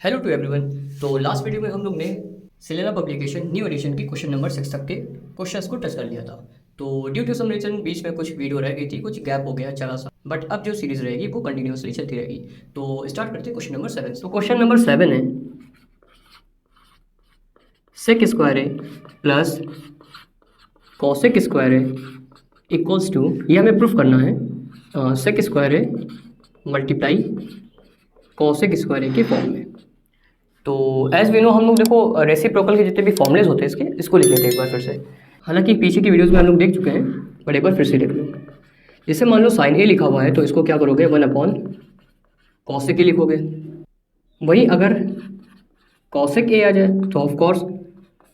Hello to everyone. तो last video में हम लोग ने सेलेना पब्लिकेशन न्यू एडिशन की क्वेश्चन नंबर 6 तक के क्वेश्चंस को टच कर लिया था। तो ड्यू टू सम रीजन बीच में कुछ वीडियो रह गई थी, कुछ गैप हो गया चला सा, बट अब जो सीरीज रहेगी वो कंटिन्यूसली चलती रहेगी। तो स्टार्ट करते हैं क्वेश्चन नंबर 7। तो क्वेश्चन नंबर 7 है sec square A plus cosec square A equals to, ये हमें प्रूफ करना है sec square A multiply cosec square A के फॉर्म में। तो एज वी नो हम लोग देखो रेसिप्रोकल के जितने भी फॉर्मूलेज होते हैं इसको लिख लेते हैं एक बार फिर से। हालांकि पीछे की वीडियोस में हम लोग देख चुके हैं, बट एक बार फिर से देख लो। जैसे मान लो साइन ए लिखा हुआ है तो इसको क्या करोगे, 1 अपॉन कॉसेक ए लिखोगे। वही अगर कॉसेक ए आ जाए तो ऑफकोर्स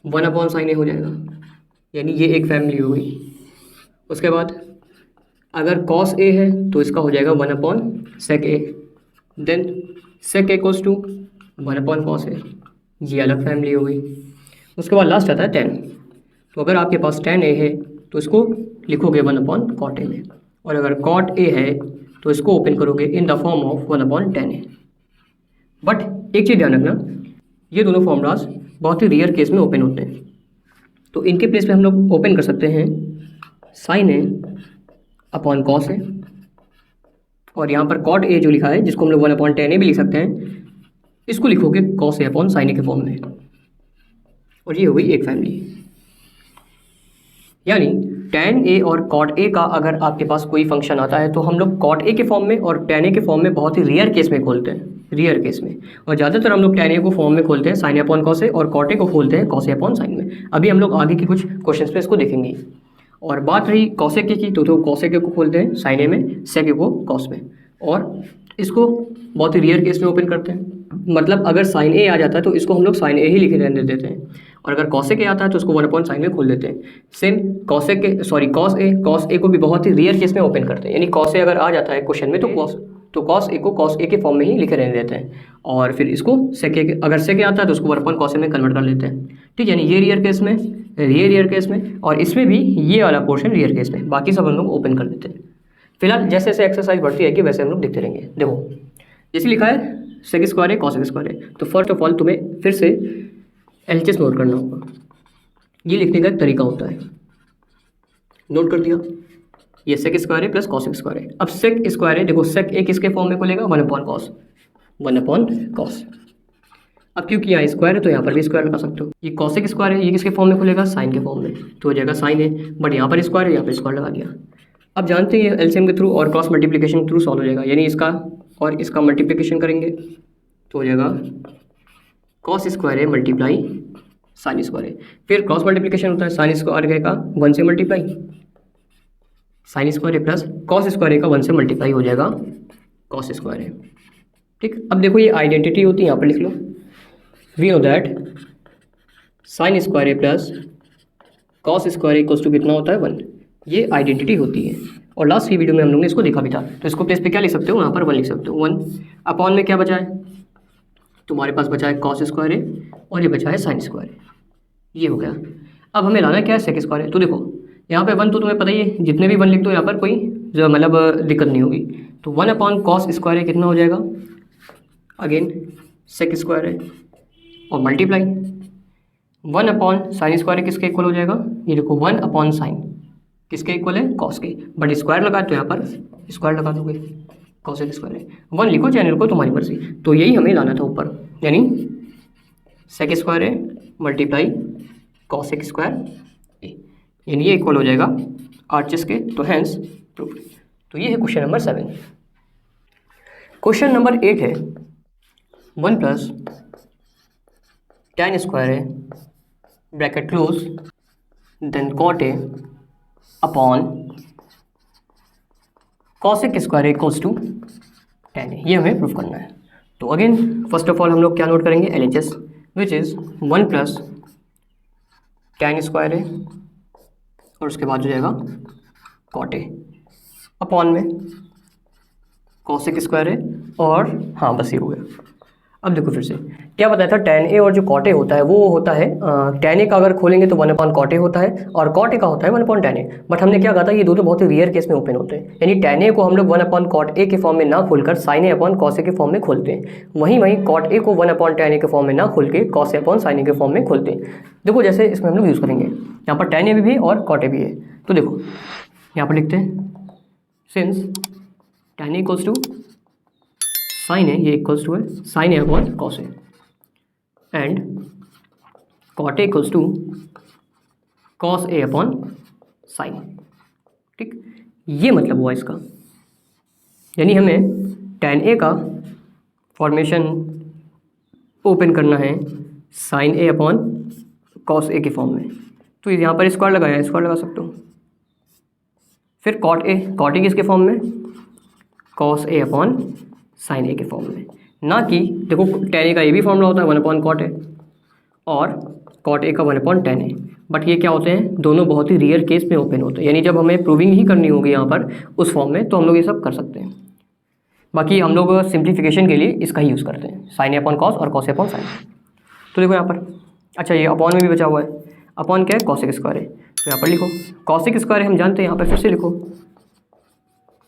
1 अपॉन साइन ए हो जाएगा, यानी ये एक फैमिली हो गई। उसके बाद अगर कॉस ए है तो इसका हो जाएगा 1 upon sec A, then sec A goes to 1 upon cos A, ये अलग फैमिली हो गई। उसके बाद लास्ट आता है tan। तो अगर आपके पास tan ए है तो इसको लिखोगे 1 अपॉन कॉट ए में, और अगर कॉट ए है तो इसको ओपन करोगे in the form of 1 upon tan A. But एक चीज़ ध्यान रखना, ये दोनों फॉर्मूलाज बहुत ही रेयर केस में ओपन होते हैं। तो इनके प्लेस पे हम लोग ओपन कर सकते हैं साइन ए अपॉन कॉस ए, और यहाँ पर कॉट ए जो लिखा है जिसको हम लोग 1 अपॉन tan ए भी लिख सकते हैं, इसको लिखोगे कॉस ए अपॉन साइन ए के फॉर्म में, और ये हो गई एक फैमिली। यानी tan ए और कॉट ए का अगर आपके पास कोई फंक्शन आता है तो हम लोग कॉट ए के फॉर्म में और tan ए के फॉर्म में बहुत ही रेयर केस में खोलते हैं, रेयर केस में। और ज़्यादातर हम लोग tan ए को फॉर्म में खोलते हैं साइन ए अपॉन कॉस ए, और कॉट ए को खोलते हैं कॉस ए अपॉन साइन में। अभी हम लोग आगे के कुछ क्वेश्चन पे इसको देखेंगे। और बात रही कॉसेक की तो कॉसेक को खोलते हैं साइन ए में, सेक को कॉस में, और इसको बहुत ही रेयर केस में ओपन करते हैं। मतलब अगर साइन ए आ जाता है तो इसको हम लोग साइन ए ही लिखे रहने देते हैं, और अगर कॉसेक ए आता है तो उसको 1 अपॉन साइन में खोल देते हैं। सेम कॉस ए को भी बहुत ही रेयर केस में ओपन करते हैं, यानी कॉस ए अगर आ जाता है क्वेश्चन में तो कॉस ए को कॉस ए के फॉर्म में ही लिखे रहने देते हैं, और फिर इसको सेक ए, अगर सेक ए आता है तो उसको 1 अपॉन कॉस ए में कन्वर्ट कर लेते हैं। ठीक है, यानी ये रेयर केस में, और इसमें भी ये वाला पोर्शन रेयर केस में, बाकी सब हम लोग ओपन कर देते हैं। फिलहाल जैसे जैसे एक्सरसाइज बढ़ती है कि वैसे हम लोग देखते रहेंगे। देखो जैसे लिखा है सेक स्क्वायर है कॉसेक स्क्वायर है, तो फर्स्ट ऑफ ऑल तुम्हें फिर से एलएचएस नोट करना होगा। ये लिखने का एक तरीका होता है, नोट कर दिया। ये सेक स्क्वायर है प्लस कॉसेक स्क्वायर है। अब सेक स्क्वायर है, देखो सेक ए किसके फॉर्म में खोलेगा, 1 अपॉन कॉस, 1 अपॉन कॉस। अब क्योंकि यहाँ स्क्वायर है तो यहाँ पर भी स्क्वायर लगा सकते हो। ये कॉसेक स्क्वायर है, ये किसके फॉर्म में खुलेगा, साइन के फॉर्म में, तो हो जाएगा साइन है, बट यहाँ पर स्क्वायर है, यहाँ पर स्क्वायर लगा दिया। अब जानते हैं एलसीएम के थ्रू और क्रॉस मल्टीप्लिकेशन के थ्रू सॉल्व हो जाएगा, यानी इसका और इसका मल्टीप्लिकेशन करेंगे तो हो जाएगा कॉस स्क्वायर है मल्टीप्लाई साइन स्क्वायर है। फिर क्रॉस मल्टीप्लिकेशन होता है, साइन स्क्वायर का 1 से मल्टीप्लाई, साइन स्क्वायर है प्लस कॉस स्क्वायर का 1 से मल्टीप्लाई हो जाएगा कॉस स्क्वायर है। ठीक, अब देखो ये आइडेंटिटी होती है, यहाँ पर लिख लो। We know that sine square है plus cos square equals to कितना होता है, 1। ये आइडेंटिटी होती है, और लास्ट की वीडियो में हम लोग ने इसको देखा भी था। तो इसको प्लेस पे क्या लिख सकते हो, यहाँ पर 1 लिख सकते हो। 1 अपॉन में क्या बचा है, तुम्हारे पास बचा है कॉस स्क्वायर है, और ये बचा है साइन स्क्वायर है, ये हो गया। अब हमें लाना क्या है, सेक स्क्वायर है। तो देखो यहाँ पे 1 तो तुम्हें पता ही है, जितने भी 1 लिख दो यहाँ पर कोई जो मतलब दिक्कत नहीं होगी। तो 1 अपॉन कॉस स्क्वायर है कितना हो जाएगा, अगेन सेक स्क्वायर है, और मल्टीप्लाई 1 अपॉन साइन स्क्वायर किसके इक्वल हो जाएगा, ये देखो 1 अपॉन साइन किसके इक्वल है, कॉस के, बट स्क्वायर लगा तो यहाँ पर स्क्वायर लगा दोगे, कॉसेक स्क्वायर है। 1 लिखो चाहे लिखो तुम्हारी मर्जी, तो यही हमें लाना था ऊपर, यानी सेक स्क्वायर है मल्टीप्लाई कॉसेक स्क्वायर, यानी ये इक्वल हो जाएगा आरएचएस के, तो हैंस प्रूफ। तो ये है क्वेश्चन नंबर 7। क्वेश्चन नंबर 8 है 1 प्लस tan स्क्वायर है bracket close then cot A upon cosec square equals to tan A, ये हमें प्रूफ करना है। तो अगेन फर्स्ट ऑफ ऑल हम लोग क्या नोट करेंगे, LHS, which is 1 plus tan square है, और उसके बाद हो जाएगा कॉट ए अपॉन में कॉसेक स्क्वायर है, और हाँ बस ये हो गया। अब देखो फिर से क्या बताया था, tan a और जो cot a होता है वो होता है tan a का अगर खोलेंगे तो 1/cot a होता है और cot a का होता है 1/tan a। बट हमने क्या कहा था, ये दोनों बहुत ही रेयर केस में ओपन होते हैं, यानी tan a को हम लोग 1/cot a के फॉर्म में ना खोलकर sin a/cos a के फॉर्म में खोलते हैं, वहीं cot a को 1/tan a के फॉर्म में ना खोल के cos a/sin a के फॉर्म में खोलते हैं। देखो जैसे इसमें हम लोग यूज़ करेंगे, यहाँ पर tan a भी है और cot a भी है, तो देखो यहाँ पर लिखते हैं since tan a equals to sin a, ये इक्वल्स टू है sin a/cos a and cot a equals to cos a/sin। ठीक, ये मतलब हुआ इसका, यानी हमें tan a का फॉर्मेशन ओपन करना है sin a/cos a के फॉर्म में, तो यहाँ पर स्क्वायर लगाया, स्क्वायर लगा सकते हो। फिर cot a किसके फॉर्म में, cos a/sin a के फॉर्म में, ना कि देखो tan a का ये भी फॉर्मूला होता है 1/cot a और cot a का 1/tan a, बट ये क्या होते हैं, दोनों बहुत ही रेयर केस में ओपन होते हैं, यानी जब हमें प्रूविंग ही करनी होगी यहाँ पर उस फॉर्म में तो हम लोग ये सब कर सकते हैं। बाकी हम लोग सिंप्लीफिकेशन के लिए इसका ही यूज़ करते हैं, sin a/cos और cos a/sin। तो देखो यहाँ पर, अच्छा ये अपॉन में भी बचा हुआ है, अपॉन क्या है, cosec स्क्वायर है, तो यहाँ पर लिखो cosec स्क्वायर है, हम जानते हैं, यहाँ पर फिर से लिखो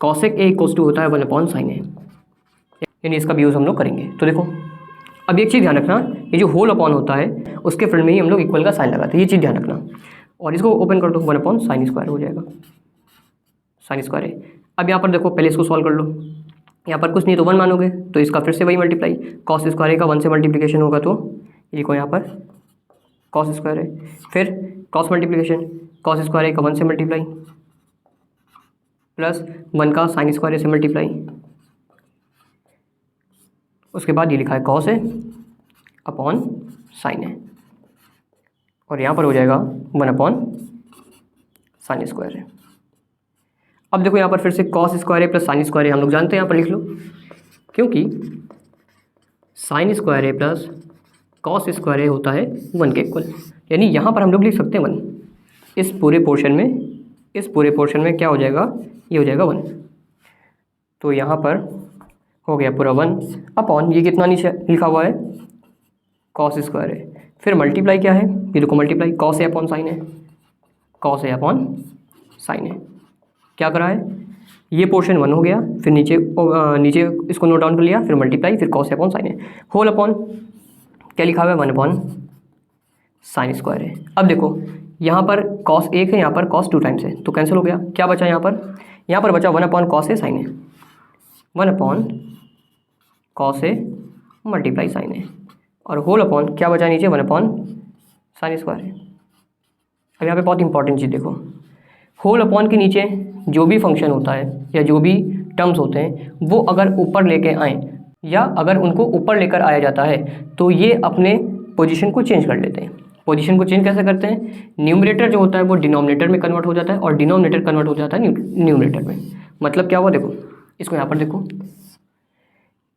cosec a इक्वल्स टू होता है 1/sin a, यानी इसका भी यूज़ हम लोग करेंगे। तो देखो अब एक चीज़ ध्यान रखना, ये जो होल अपॉन होता है उसके फ्रंट में ही हम लोग इक्वल का साइन लगाते हैं, ये चीज़ ध्यान रखना। और इसको ओपन कर दो, 1/sin स्क्वायर हो जाएगा, sin स्क्वायर है। अब यहाँ पर देखो पहले इसको सॉल्व कर लो, यहाँ पर कुछ नहीं तो 1 मानोगे तो इसका फिर से वही मल्टीप्लाई, cos स्क्वायर का 1 से मल्टीप्लिकेशन होगा तो लिखो यहाँ पर cos स्क्वायर है, फिर क्रॉस मल्टीप्लिकेशन cos स्क्वायर का 1 से मल्टीप्लाई प्लस 1 का sin स्क्वायर से मल्टीप्लाई, उसके बाद ये लिखा है cos है अपॉन sin है, और यहाँ पर हो जाएगा 1/sin स्क्वायर है। अब देखो यहाँ पर फिर से cos स्क्वायर है प्लस sin स्क्वायर है, हम लोग जानते हैं, यहाँ पर लिख लो, क्योंकि sin स्क्वायर है प्लस cos स्क्वायर है होता है 1 के इक्वल, यानी यहाँ पर हम लोग लिख सकते हैं 1, इस पूरे पोर्शन में क्या हो जाएगा, ये हो जाएगा 1, तो यहाँ पर हो गया पूरा 1 अपॉन ये कितना नीचे लिखा हुआ है cos स्क्वायर है, फिर मल्टीप्लाई क्या है, ये देखो मल्टीप्लाई cos a/sin है, cos a/sin है, क्या करा है, ये पोर्शन 1 हो गया, फिर नीचे इसको नोट डाउन कर लिया, फिर मल्टीप्लाई, फिर cos a/sin है, होल अपॉन क्या लिखा हुआ है 1/sin स्क्वायर है। अब देखो यहाँ पर cos 1 है, यहाँ पर cos 2 टाइम्स है, तो कैंसिल हो गया, क्या बचा यहाँ पर बचा 1/cos a sin है, 1/cos a मल्टीप्लाई sin है, और होल अपॉन क्या बचा नीचे 1/sin स्क्वायर है। अब यहाँ पे बहुत इंपॉर्टेंट चीज़ देखो, होल अपॉन के नीचे जो भी फंक्शन होता है या जो भी टर्म्स होते हैं वो अगर ऊपर लेके आएँ या अगर उनको ऊपर लेकर आया जाता है तो ये अपने पोजीशन को चेंज कर लेते हैं। पोजीशन को चेंज कैसे करते हैं, न्यूमरेटर जो होता है वो डिनोमिनेटर में कन्वर्ट हो जाता है और डिनोमिनेटर कन्वर्ट हो जाता है न्यूमरेटर में। मतलब क्या हुआ, देखो इसको यहाँ पर देखो,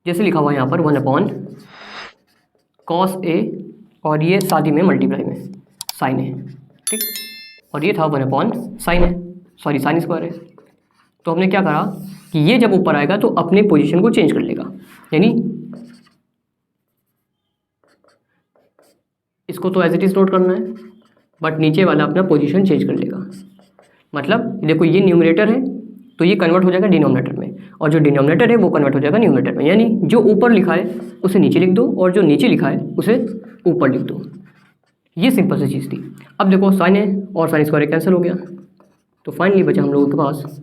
जैसे लिखा हुआ है यहाँ पर 1/cos a और ये साथ ही में मल्टीप्लाई में sin है, ठीक, और ये था 1/sin है, सॉरी sin स्क्वायर है। तो हमने क्या करा कि ये जब ऊपर आएगा तो अपने पोजीशन को चेंज कर लेगा, यानी इसको तो एज इट इज़ नोट करना है बट नीचे वाला अपना पोजीशन चेंज कर लेगा। मतलब देखो ये न्यूमरेटर है तो ये कन्वर्ट हो जाएगा डिनोमिनेटर में, और जो डिनोमिनेटर है वो कन्वर्ट हो जाएगा न्यूमरेटर में, यानी जो ऊपर लिखा है उसे नीचे लिख दो और जो नीचे लिखा है उसे ऊपर लिख दो। ये सिंपल सी चीज़ थी। अब देखो साइन है और साइन स्क्वायर कैंसिल हो गया, तो फाइनली बचा हम लोगों के पास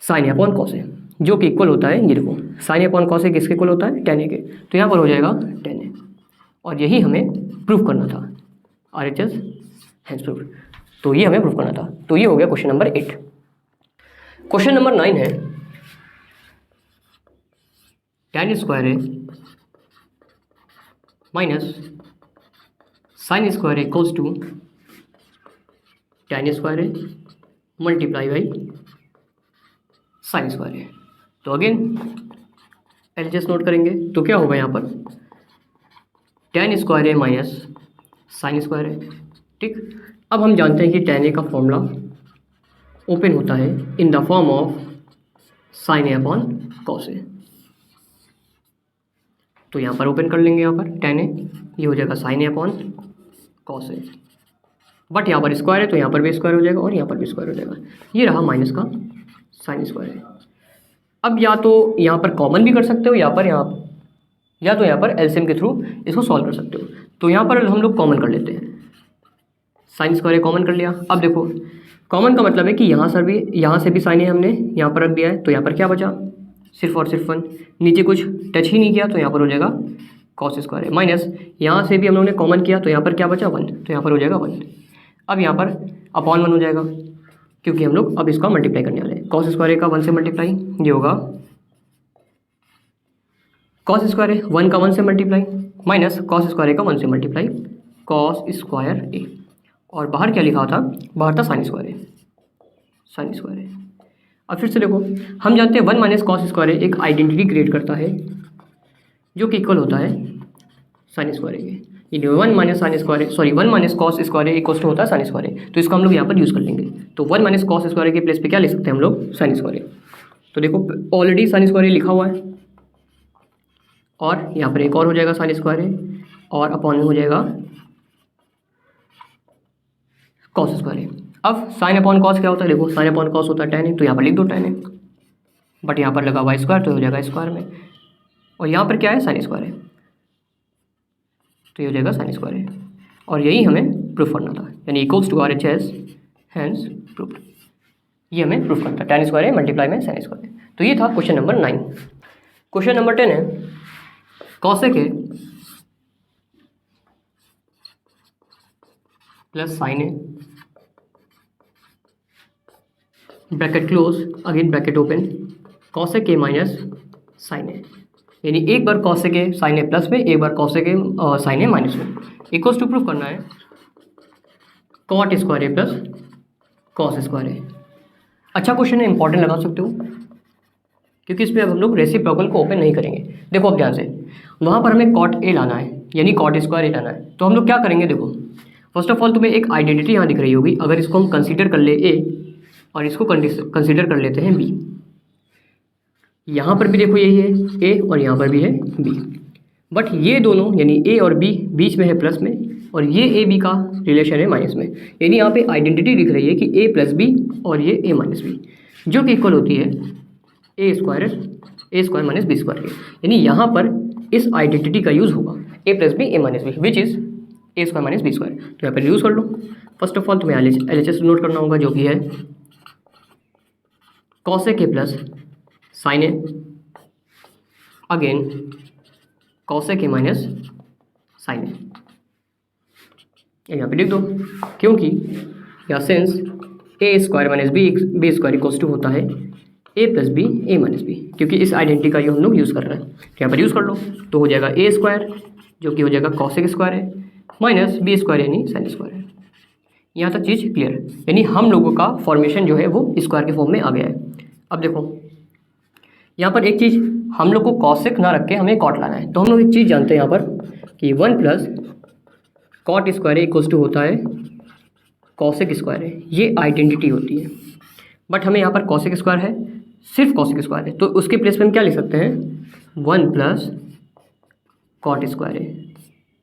साइन अपॉन कॉस है जो कि इक्वल होता है, ये देखो साइन अपॉन कॉस है किसके इक्वल होता है, tan a के, तो यहाँ पर हो जाएगा tan a, और यही हमें प्रूफ करना था, RHS हैंस प्रूफ। तो ये हमें प्रूफ करना था। तो ये हो गया क्वेश्चन नंबर 8। क्वेश्चन नंबर 9 है tan स्क्वायर है minus sine square equals to tan square है मल्टीप्लाई बाई साइन स्क्वायर है। तो अगेन LHS नोट करेंगे तो क्या होगा यहाँ पर tan स्क्वायर है माइनस साइन स्क्वायर है, ठीक। अब हम जानते हैं कि tan a का फॉर्मूला ओपन होता है in the form of sine a upon cos a। तो यहाँ पर ओपन कर लेंगे, यहाँ पर tan a ये हो जाएगा sin a upon cos a, but यहाँ पर स्क्वायर है तो यहाँ पर भी स्क्वायर हो जाएगा और यहाँ पर भी स्क्वायर हो जाएगा। ये रहा माइनस का साइन स्क्वायर है। अब या तो यहाँ पर कॉमन भी कर सकते हो या तो यहाँ पर एलसीएम के थ्रू इसको सॉल्व कर सकते हो। तो यहाँ पर हम लोग कॉमन कर लेते हैं, साइन स्क्वायर कॉमन कर लिया। अब देखो कॉमन का मतलब है कि यहाँ से भी साइन है हमने यहाँ पर रख दिया है, तो यहाँ पर क्या बचा, सिर्फ और सिर्फ 1, नीचे कुछ टच ही नहीं किया तो यहाँ पर हो जाएगा कॉस स्क्वायर है, माइनस यहाँ से भी हम लोगों ने कॉमन किया तो यहाँ पर क्या बचा 1, तो यहाँ पर हो जाएगा 1। अब यहाँ पर अपॉन 1 हो जाएगा क्योंकि हम लोग अब इसका मल्टीप्लाई करने वाले हैं। कॉस स्क्वायर का 1 से मल्टीप्लाई, ये होगा कॉस स्क्वायर है 1 का 1 से मल्टीप्लाई माइनस कॉस स्क्वायर का 1 से मल्टीप्लाई कॉस स्क्वायर ए, और बाहर क्या लिखा था, बाहर था साइन स्क्वायर है। अब फिर से देखो हम जानते हैं 1 माइनस कॉस स्क्वायर ए एक आइडेंटिटी क्रिएट करता है जो कि इक्वल होता है साइन स्क्वायर के। ये 1 minus cos square A equal to होता है साइन स्क्वायर ए, तो इसको हम लोग यहाँ पर यूज़ कर लेंगे। तो 1 माइनस कॉस स्क्वायर के प्लेस पे क्या लिख सकते हैं हम लोग, साइन स्क्वायर ए। तो देखो ऑलरेडी साइन स्क्वायर ए लिखा हुआ है और यहाँ पर एक और हो जाएगा साइन स्क्वायर ए और अपॉन में हो जाएगा कॉस स्क्वायर ए। अब साइन अपॉन कॉस क्या होता है, देखो साइन अपॉन कॉस होता है tan है, तो यहाँ पर लिख दो tan है, बट यहाँ पर लगा हुआ स्क्वायर तो हो जाएगा स्क्वायर में, और यहाँ पर क्या है साइन स्क्वायर है तो ये हो जाएगा साइन स्क्वायर है, और यही हमें प्रूफ करना था, यानी equals to RHS hence proof. ये हमें प्रूफ करना था, tan स्क्वायर है मल्टीप्लाई में साइन स्क्वायर है। तो ये था क्वेश्चन नंबर 9। क्वेश्चन नंबर 10 है cosec A plus sine A bracket close again bracket open cosec A minus sine A, यानी एक बार cosec A sine A plus में, एक बार cosec A sine A minus में। इक्वल्स टू प्रूफ करना है cot square A plus cos square A. अच्छा क्वेश्चन है, इंपॉर्टेंट लगा सकते हो क्योंकि इसमें अब हम लोग रेसिप्रोकल को ओपन नहीं करेंगे। देखो अब ध्यान से, वहाँ पर हमें कॉट ए लाना है यानी कॉट स्क्वायर ए लाना है, तो हम लोग क्या करेंगे, देखो फर्स्ट ऑफ ऑल तुम्हें एक आइडेंटिटी यहाँ दिख रही होगी, अगर इसको हम कंसीडर कर ले ए और इसको कंसीडर कर लेते हैं बी, यहाँ पर भी देखो यही है ए और यहाँ पर भी है बी, बट ये दोनों यानी ए और बी बीच में है प्लस में, और ये ए बी का रिलेशन है माइनस में, यानी यहाँ पे आइडेंटिटी दिख रही है कि ए प्लस बी और ये ए माइनस बी, जो कि इक्वल होती है A square minus B square के। यानी यहाँ पर इस आइडेंटिटी का यूज़ होगा A plus B A minus B which is A square minus B square. तो यहाँ पर यूज़ कर लो। फर्स्ट ऑफ ऑल तुम्हें LHS नोट करना होगा जो कि है cosec A plus sine A again cosec A minus sine A, यहाँ पे लिख दो क्योंकि या since A square minus B square equals to होता है ए plus B A minus B, क्योंकि इस आइडेंटिटी का हम लोग यूज़ कर रहे हैं, तो यहाँ पर यूज़ कर लो। तो हो जाएगा ए स्क्वायर जो कि हो जाएगा कॉसेक स्क्वायर है माइनस बी स्क्वायर यानी साइन स्क्वायर है। यहाँ तक चीज़ क्लियर, यानी हम लोगों का फॉर्मेशन जो है वो स्क्वायर के फॉर्म में आ गया है। अब देखो यहाँ पर एक चीज़, हम लोग को कॉसेक ना रख के हमें कॉट लाना है, तो हम लोग एक चीज़ जानते हैं यहाँ पर कि 1 plus cot square equals to होता है कॉसेक स्क्वायर है, ये आइडेंटिटी होती है। बट हमें यहाँ पर कॉसेक स्क्वायर है, सिर्फ कॉसेक स्क्वायर है, तो उसके प्लेस पे हम क्या लिख सकते हैं 1 प्लस कॉट स्क्वायर है,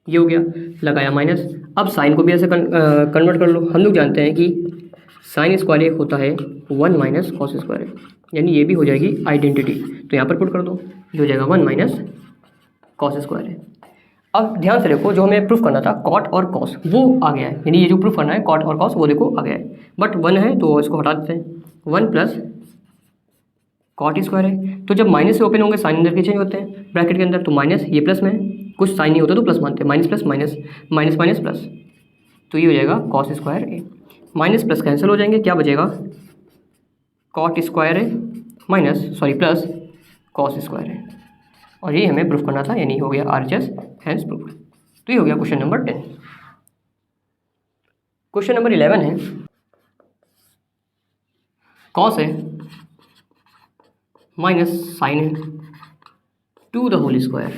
ये हो गया, लगाया माइनस। अब साइन को भी ऐसे कन्वर्ट कर लो। हम लोग जानते हैं कि साइन स्क्वायर होता है 1 माइनस कॉस स्क्वायर, यानी ये भी हो जाएगी आइडेंटिटी, तो यहाँ पर पुट कर दो, ये हो जाएगा 1 माइनस कॉस स्क्वायर है। अब ध्यान से देखो, जो हमें प्रूफ करना था कॉट और कॉस वो आ गया है, यानी ये जो प्रूफ करना है कॉट और कॉस वो देखो आ गया है, बट 1 है तो इसको हटा देते हैं। 1 प्लस कॉट स्क्वायर है, तो जब माइनस से ओपन होंगे साइन अंदर के चेंज होते हैं ब्रैकेट के अंदर, तो माइनस ये प्लस में कुछ साइन नहीं होता तो प्लस मानते हैं, minus plus minus minus minus plus, तो ये हो जाएगा कॉस स्क्वायर ए। माइनस प्लस कैंसिल हो जाएंगे, क्या बचेगा कॉट स्क्वायर ए माइनस प्लस कॉस स्क्वायर है, और ये हमें प्रूफ करना था, यानी हो गया RHS हैंस प्रूफ। तो ये हो गया क्वेश्चन नंबर 10। क्वेश्चन नंबर 11 है cos A minus sine A to the whole square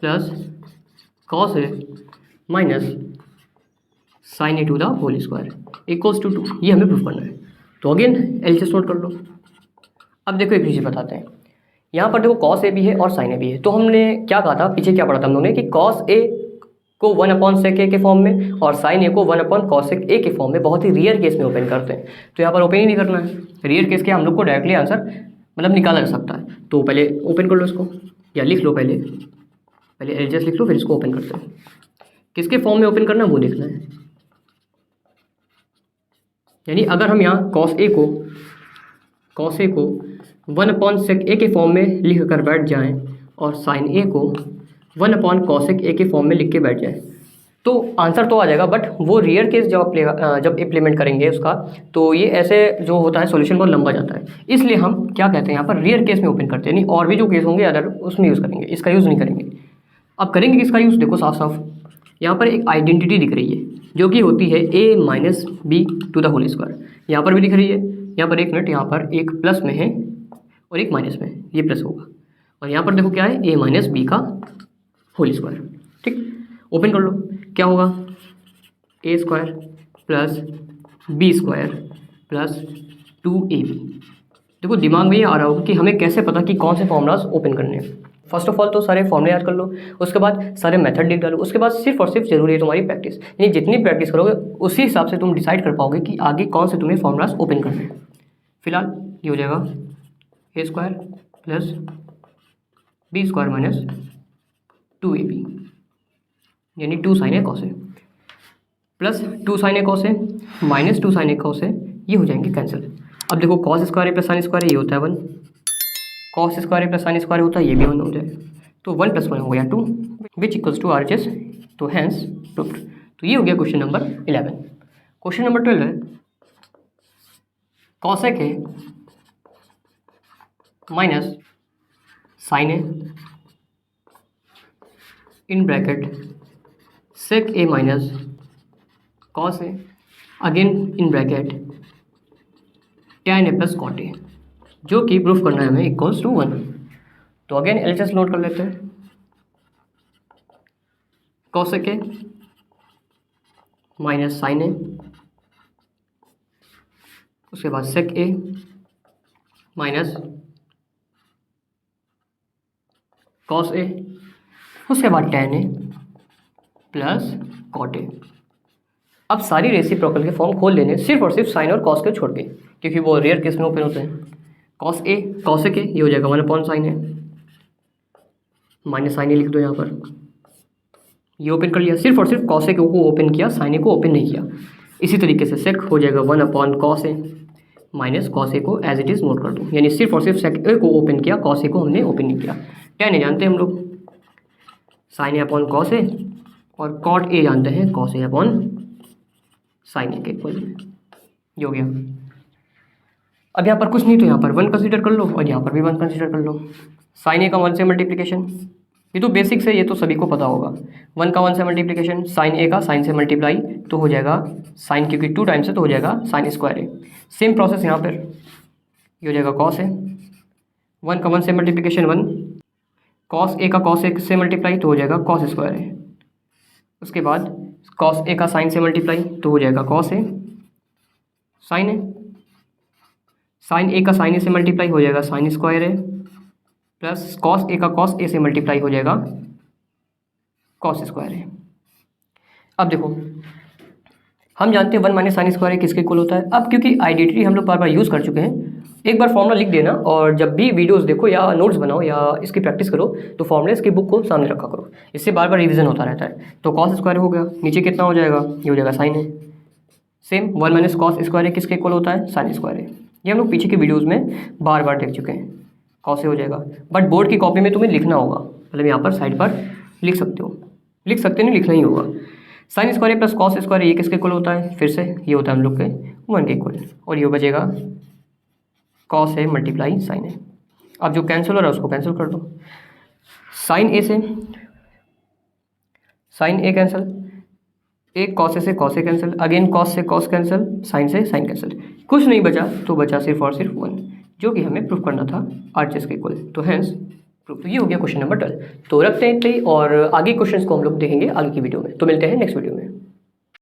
plus cos A minus sine A to the whole square equals to 2, ये हमें प्रूफ करना है। तो अगेन LHS नोट कर लो। अब देखो एक चीज़ बताते हैं, यहाँ पर देखो कॉस ए भी है और साइन ए भी है। तो हमने क्या कहा था, पीछे क्या पढ़ा था हम लोगों ने कि कॉस ए को 1/sec ए के फॉर्म में और साइन ए को 1/cosec ए के फॉर्म में बहुत ही रेयर केस में ओपन करते हैं। तो यहाँ पर ओपन ही नहीं करना है, रेयर केस के हम लोग को डायरेक्टली आंसर मतलब निकाला जा सकता है। तो पहले ओपन कर लो इसको, या लिख लो, पहले एलजेस लिख लो, फिर इसको ओपन करते हैं। किसके फॉर्म में ओपन करना है वो देखना है। यानी अगर हम यहाँ कॉस ए को 1/sec ए के फॉर्म में लिख कर बैठ जाएं और साइन ए को 1/cosec ए के फॉर्म में लिख के बैठ जाएं तो आंसर तो आ जाएगा। बट वो रियर केस जब इम्प्लीमेंट करेंगे उसका, तो ये ऐसे जो होता है सॉल्यूशन बहुत लंबा जाता है। इसलिए हम क्या कहते हैं यहाँ पर रियर केस में ओपन करते हैं, नहीं और भी जो केस होंगे अदर उसमें यूज़ करेंगे, इसका यूज़ नहीं करेंगे। अब करेंगे किसका यूज़, देखो साफ साफ यहाँ पर एक आइडेंटिटी दिख रही है जो कि होती है a-b² यहाँ पर भी दिख रही है। यहाँ पर एक मिनट, यहाँ पर एक प्लस में है और एक माइनस में है, ये प्लस होगा। और यहाँ पर देखो क्या है, a-b²। ठीक, ओपन कर लो, क्या होगा a² plus b² plus 2ab। देखो दिमाग में ये आ रहा होगा कि हमें कैसे पता कि कौन से फॉर्मूलाज ओपन करने हैं। फर्स्ट ऑफ ऑल तो सारे फॉर्मूले याद कर लो, उसके बाद सारे मेथड लिख डालो, उसके बाद सिर्फ और सिर्फ जरूरी है तुम्हारी प्रैक्टिस। यानी जितनी प्रैक्टिस करोगे उसी हिसाब से तुम डिसाइड कर पाओगे कि आगे कौन से तुम्हें फॉर्मूलाज ओपन करने हैं। फिलहाल ये हो जाएगा a² plus b² minus 2ab, यानी 2 sin a cos a plus 2 sin a cos a minus 2 sin a cos a, ये हो जाएंगे कैंसिल। अब देखो cos² a plus sin² a ये होता है 1, cos² a प्लस sin² होता है, ये भी 1 हो जाए, तो 1 + 1 हो गया 2 विच इक्वल्स टू RHS, तो हैंस प्रूव्ड। तो ये हो गया क्वेश्चन नंबर 11। क्वेश्चन नंबर 12 है cosec a minus sin a in bracket sec a minus cos a again in bracket tan a plus cot a, जो कि प्रूफ करना है हमें इक्वल्स टू 1। तो अगेन एलएचएस नोट कर लेते हैं, cosec a minus sin a, उसके बाद sec a minus cos a, उसके बाद tan a plus cot a। अब सारी रेसिप्रोकल के फॉर्म खोल लेने, सिर्फ और सिर्फ साइन और कॉस के छोड़ के, क्योंकि वो रेयर केस में ओपन होते हैं। cosec a ये हो जाएगा 1/sin a minus sin a लिख दो यहाँ पर, ये ओपन कर लिया। सिर्फ और सिर्फ cosec को ओपन किया, sin a को ओपन नहीं किया। इसी तरीके से sec हो जाएगा 1/cos a minus cos a को एज इट इज़ नोट कर दो, यानी सिर्फ और सिर्फ sec a को ओपन किया, cos a को हमने ओपन नहीं किया। tan a जानते हैं हम लोग sin a/cos a और cot a जानते हैं cos a/sin a के इक्वल, ये हो गया। अब यहाँ पर कुछ नहीं तो यहाँ पर 1 कंसीडर कर लो और यहाँ पर भी 1 कंसीडर कर लो। sin a का 1 से मल्टीप्लिकेशन, ये तो बेसिक्स है, ये तो सभी को पता होगा। 1 का 1 से मल्टीप्लिकेशन, sin a का sin से मल्टीप्लाई तो हो जाएगा sin, क्योंकि 2 टाइम्स है तो हो जाएगा sin² a। सेम प्रोसेस यहाँ पर, ये हो जाएगा cos a, 1 का 1 से मल्टीप्लिकेशन 1, cos a का cos a से मल्टीप्लाई तो हो जाएगा cos² a। उसके बाद cos a का sin से मल्टीप्लाई तो हो जाएगा cos a sin a, sin a का sin a से मल्टीप्लाई हो जाएगा sin² a plus cos a का cos a से मल्टीप्लाई हो जाएगा cos² a। अब देखो हम जानते हैं 1 माइनस sin² a किसके इक्वल होता है। अब क्योंकि आइडेंटिटी हम लोग बार बार यूज़ कर चुके हैं, एक बार फॉर्मूला लिख देना और जब भी वीडियोस देखो या नोट्स बनाओ या इसकी प्रैक्टिस करो तो फॉर्मूले इसकी बुक को सामने रखा करो, इससे बार बार रिवीजन होता रहता है। तो cos² हो गया, नीचे कितना हो जाएगा, ये हो जाएगा sin a। Same 1 minus cos² a किसके इक्वल होता है, sin²। ये हम लोग पीछे के वीडियोज़ में बार बार देख चुके हैं, cos a हो जाएगा। बट बोर्ड की कॉपी में तुम्हें लिखना होगा, मतलब यहाँ पर साइड पर लिख सकते हो, लिख सकते नहीं, लिखना ही होगा। sin² a plus cos² a ये किसके इक्वल होता है, फिर से ये होता है हम लोग के 1 के इक्वल, और ये बचेगा cos a multiply sin a। अब जो कैंसिल हो रहा है उसको कैंसिल कर दो, sin a से sin a कैंसिल, एक cos a से cos a cancel, again cos से cos कैंसिल, sin से sin कैंसिल, कुछ नहीं बचा तो बचा सिर्फ और सिर्फ 1, जो कि हमें प्रूफ करना था RHS के इक्वल, तो हैंस प्रूफ। तो ये हो गया क्वेश्चन नंबर 12। तो रखते हैं इतने ही, और आगे क्वेश्चंस को हम लोग देखेंगे आगे की वीडियो में। तो मिलते हैं नेक्स्ट वीडियो में।